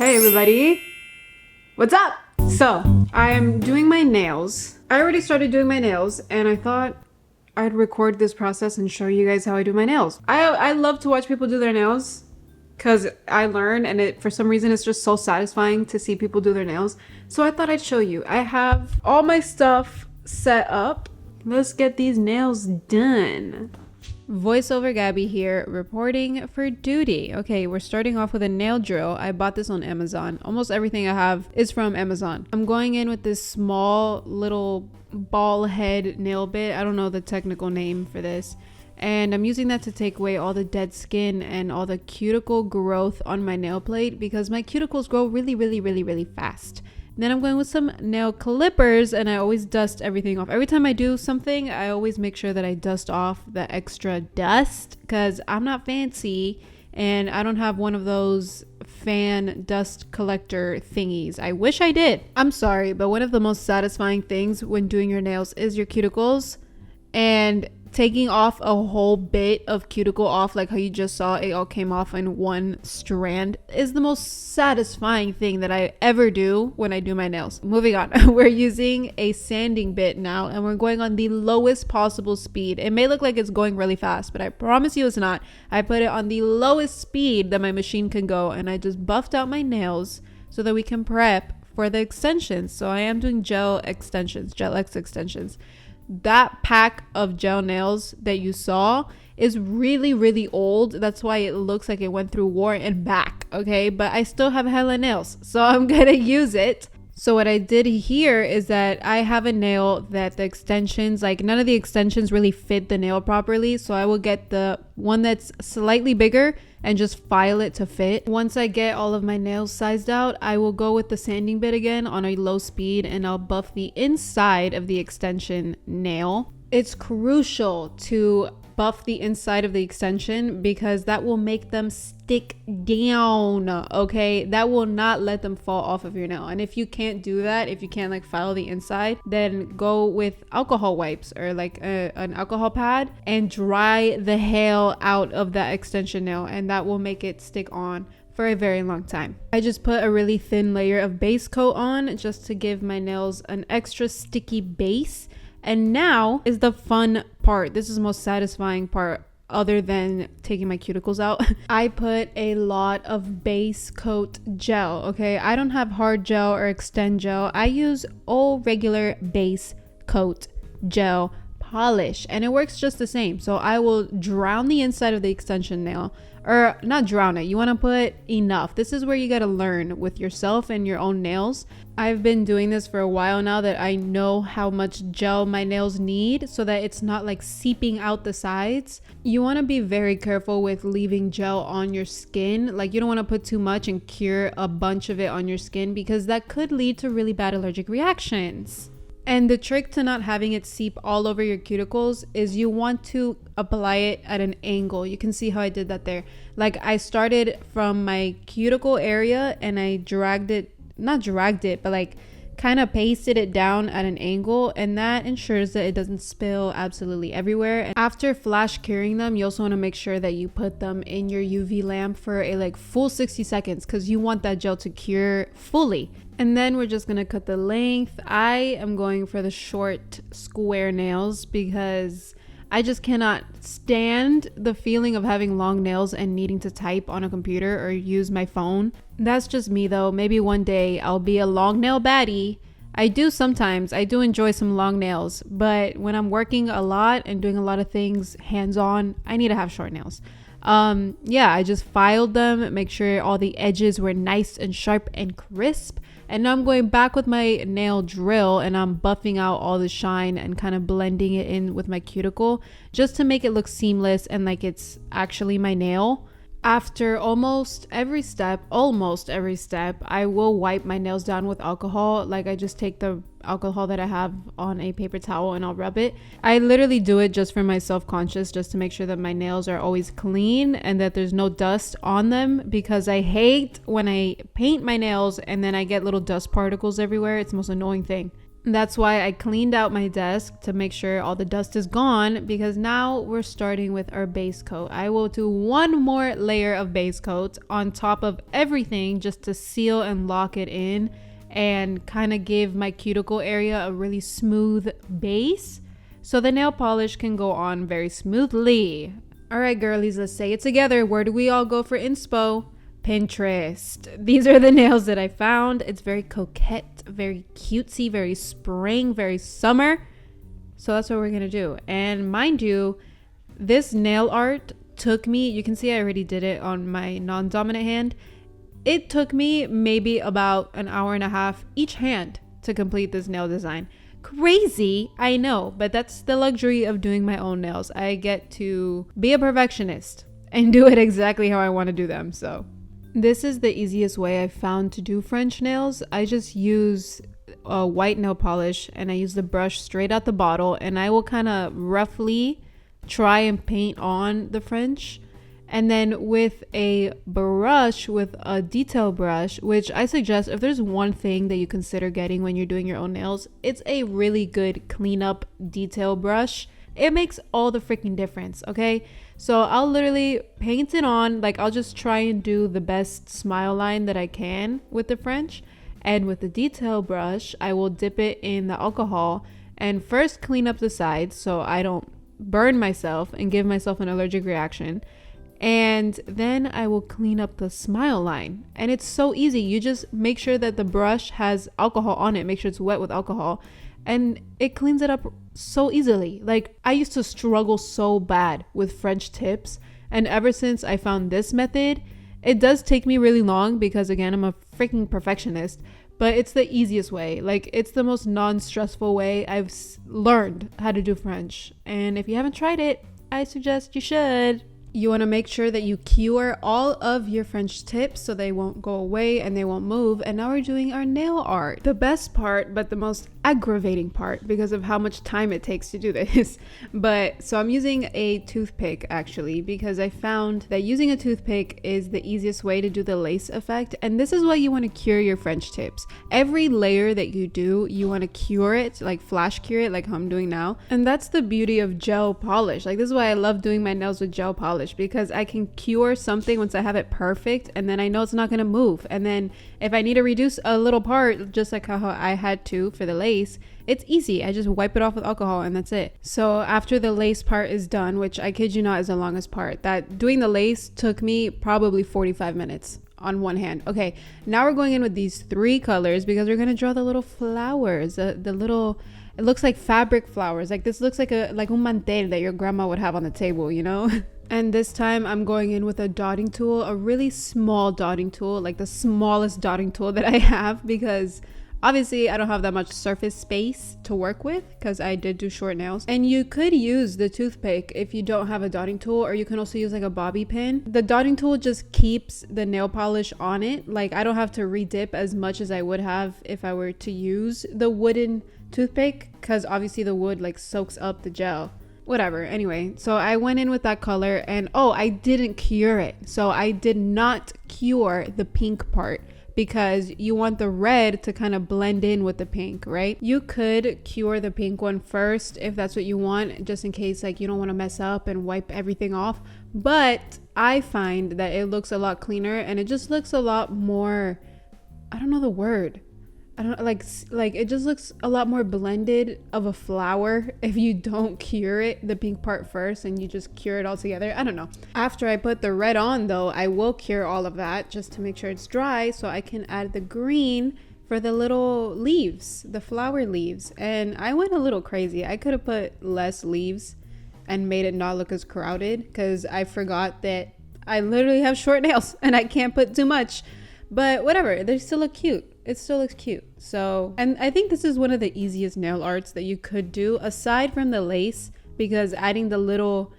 Hey everybody, what's up? So, I'm doing my nails. I already started doing my nails and I thought I'd record this process and show you guys how I do my nails. I love to watch people do their nails because I learn, and it for some reason it's just so satisfying to see people do their nails. So I thought I'd show you. I have all my stuff set up. Let's get these nails done. Voiceover Gabby here, reporting for duty. Okay, we're starting off with a nail drill. I bought this on Amazon. Almost everything I have is from Amazon. I'm going in with this small little ball head nail bit. I don't know the technical name for this. And I'm using that to take away all the dead skin and all the cuticle growth on my nail plate because my cuticles grow really fast. Then I'm going with some nail clippers, and I always dust everything off. Every time I do something, I always make sure that I dust off the extra dust because I'm not fancy and I don't have one of those fan dust collector thingies. I wish I did. I'm sorry, but one of the most satisfying things when doing your nails is your cuticles, and taking off a whole bit of cuticle off, like how you just saw it all came off in one strand, is the most satisfying thing that I ever do when I do my nails. Moving on, we're using a sanding bit now, and we're going on the lowest possible speed. It may look like it's going really fast, but I promise you it's not. I put it on the lowest speed that my machine can go, and I just buffed out my nails so that we can prep for the extensions. So I am doing GelX extensions. That pack of gel nails that you saw is really old. That's why it looks like it went through war and back, okay? But I still have hella nails, so I'm gonna use it. So what I did here is that I have a nail that the extensions, like none of the extensions really fit the nail properly, so I will get the one that's slightly bigger and just file it to fit. Once I get all of my nails sized out, I will go with the sanding bit again on a low speed, and I'll buff the inside of the extension nail. It's crucial to buff the inside of the extension because that will make them stick down, okay? That will not let them fall off of your nail. And if you can't do that, if you can't like file the inside, then go with alcohol wipes or like an alcohol pad and dry the hell out of that extension nail, and that will make it stick on for a very long time. I just put a really thin layer of base coat on just to give my nails an extra sticky base. And now is the fun part. This is the most satisfying part other than taking my cuticles out. I put a lot of base coat gel, okay? I don't have hard gel or extend gel. I use old regular base coat gel polish, and it works just the same. So I will drown the inside of the extension nail, or not drown it. You want to put enough. This is where you got to learn with yourself and your own nails. I've been doing this for a while now that I know how much gel my nails need so that it's not like seeping out the sides. You want to be very careful with leaving gel on your skin. Like you don't want to put too much and cure a bunch of it on your skin because that could lead to really bad allergic reactions. And the trick to not having it seep all over your cuticles is you want to apply it at an angle. You can see how I did that there. Like I started from my cuticle area and I not dragged it, but like kind of pasted it down at an angle, and that ensures that it doesn't spill absolutely everywhere. And after flash curing them, you also want to make sure that you put them in your UV lamp for a like full 60 seconds because you want that gel to cure fully. And then we're just gonna cut the length. I am going for the short square nails because I just cannot stand the feeling of having long nails and needing to type on a computer or use my phone. That's just me though. Maybe one day I'll be a long nail baddie. I do sometimes. I do enjoy some long nails, but when I'm working a lot and doing a lot of things hands-on, I need to have short nails. I just filed them, make sure all the edges were nice and sharp and crisp. And now I'm going back with my nail drill and I'm buffing out all the shine and kind of blending it in with my cuticle just to make it look seamless and like it's actually my nail. After almost every step, I will wipe my nails down with alcohol. Like I just take the alcohol that I have on a paper towel and I'll rub it. I literally do it just for my self-conscious, just to make sure that my nails are always clean and that there's no dust on them, because I hate when I paint my nails and then I get little dust particles everywhere. It's the most annoying thing. That's why I cleaned out my desk to make sure all the dust is gone, because now we're starting with our base coat. I will do one more layer of base coat on top of everything just to seal and lock it in and kind of give my cuticle area a really smooth base so the nail polish can go on very smoothly. All right, girlies, let's say it together. Where do we all go for inspo? Pinterest. These are the nails that I found. It's very coquette, very cutesy, very spring, very summer. So that's what we're gonna do. And mind you, this nail art took me, you can see I already did it on my non-dominant hand. It took me maybe about an hour and a half each hand to complete this nail design. Crazy, I know, but that's the luxury of doing my own nails. I get to be a perfectionist and do it exactly how I want to do them. So this is the easiest way I've found to do French nails. I just use a white nail polish and I use the brush straight out the bottle, and I will kind of roughly try and paint on the French. And then with a brush, with a detail brush, which I suggest, if there's one thing that you consider getting when you're doing your own nails, it's a really good cleanup detail brush. It makes all the freaking difference, okay? So I'll literally paint it on, like I'll just try and do the best smile line that I can with the French. And with the detail brush, I will dip it in the alcohol and first clean up the sides so I don't burn myself and give myself an allergic reaction. And then I will clean up the smile line. And it's so easy. You just make sure that the brush has alcohol on it. Make sure it's wet with alcohol. And it cleans it up so easily. Like, I used to struggle so bad with French tips. And ever since I found this method, it does take me really long because, again, I'm a freaking perfectionist. But it's the easiest way. Like, it's the most non-stressful way I've learned how to do French. And if you haven't tried it, I suggest you should. You want to make sure that you cure all of your French tips so they won't go away and they won't move. And now we're doing our nail art. The best part, but the most aggravating part because of how much time it takes to do this. But so I'm using a toothpick actually, because I found that using a toothpick is the easiest way to do the lace effect. And this is why you want to cure your French tips. Every layer that you do, you want to cure it, like flash cure it, like how I'm doing now. And that's the beauty of gel polish. Like, this is why I love doing my nails with gel polish, because I can cure something once I have it perfect, and then I know it's not going to move. And then if I need to reduce a little part, just like how I had to for the lace, it's easy. I just wipe it off with alcohol and that's it. So after the lace part is done, which I kid you not is the longest part, that doing the lace took me probably 45 minutes on one hand. Okay, now we're going in with these 3 colors because we're going to draw the little flowers, the little, it looks like fabric flowers. Like, this looks like un mantel that your grandma would have on the table, you know? And this time I'm going in with a dotting tool, a really small dotting tool, like the smallest dotting tool that I have, because obviously I don't have that much surface space to work with because I did do short nails. And you could use the toothpick if you don't have a dotting tool, or you can also use like a bobby pin. The dotting tool just keeps the nail polish on it. Like, I don't have to re-dip as much as I would have if I were to use the wooden toothpick, because obviously the wood like soaks up the gel. Whatever. Anyway, so I went in with that color, and oh, I didn't cure it. So I did not cure the pink part, because you want the red to kind of blend in with the pink, right? You could cure the pink one first if that's what you want, just in case like you don't want to mess up and wipe everything off. But I find that it looks a lot cleaner, and it just looks a lot more, I don't know the word. I don't like it just looks a lot more blended of a flower if you don't cure it, the pink part first, and you just cure it all together. I don't know. After I put the red on though, I will cure all of that just to make sure it's dry so I can add the green for the little leaves, the flower leaves. And I went a little crazy. I could have put less leaves and made it not look as crowded, because I forgot that I literally have short nails and I can't put too much. But whatever, they still look cute. It still looks cute. So, and I think this is one of the easiest nail arts that you could do aside from the lace, because adding the little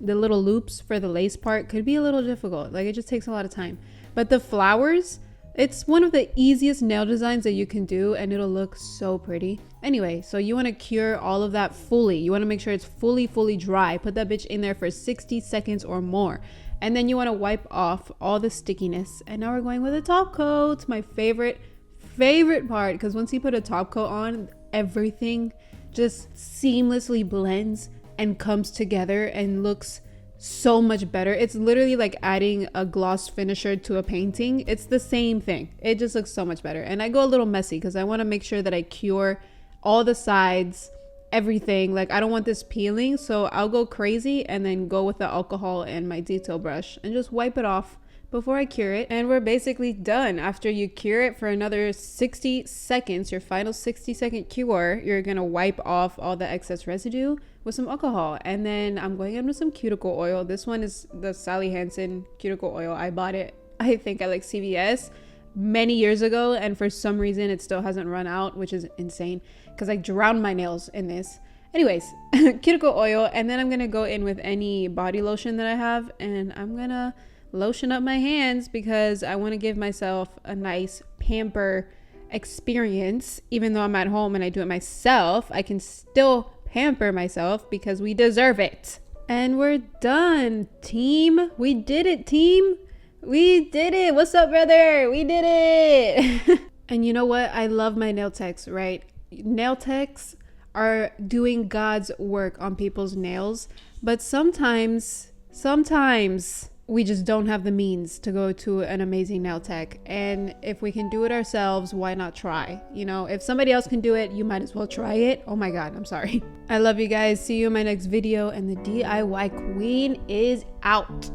loops for the lace part could be a little difficult. Like, it just takes a lot of time. But the flowers, it's one of the easiest nail designs that you can do, and it'll look so pretty. Anyway, so you want to cure all of that fully. You want to make sure it's fully dry. Put that bitch in there for 60 seconds or more. And then you want to wipe off all the stickiness. And now we're going with a top coat, my favorite part, because once you put a top coat on, everything just seamlessly blends and comes together and looks so much better. It's literally like adding a gloss finisher to a painting. It's the same thing. It just looks so much better. And I go a little messy because I want to make sure that I cure all the sides, everything. Like I don't want this peeling, so I'll go crazy and then go with the alcohol and my detail brush and just wipe it off before I cure it. And we're basically done. After you cure it for another 60 seconds, your final 60-second cure, you're gonna wipe off all the excess residue with some alcohol. And then I'm going in with some cuticle oil. This one is the Sally Hansen cuticle oil. I bought it, I think, at like CVS many years ago, and for some reason it still hasn't run out, which is insane because I drowned my nails in this. Anyways, cuticle oil. And then I'm gonna go in with any body lotion that I have, and I'm gonna lotion up my hands because I want to give myself a nice pamper experience. Even though I'm at home and I do it myself, I can still pamper myself because we deserve it. And we're done, team. We did it, team. We did it. What's up, brother? We did it. And you know what? I love my nail techs, right? Nail techs are doing God's work on people's nails, but sometimes we just don't have the means to go to an amazing nail tech. And if we can do it ourselves, why not try? You know, if somebody else can do it, you might as well try it. Oh my God, I'm sorry. I love you guys. See you in my next video, and the DIY queen is out.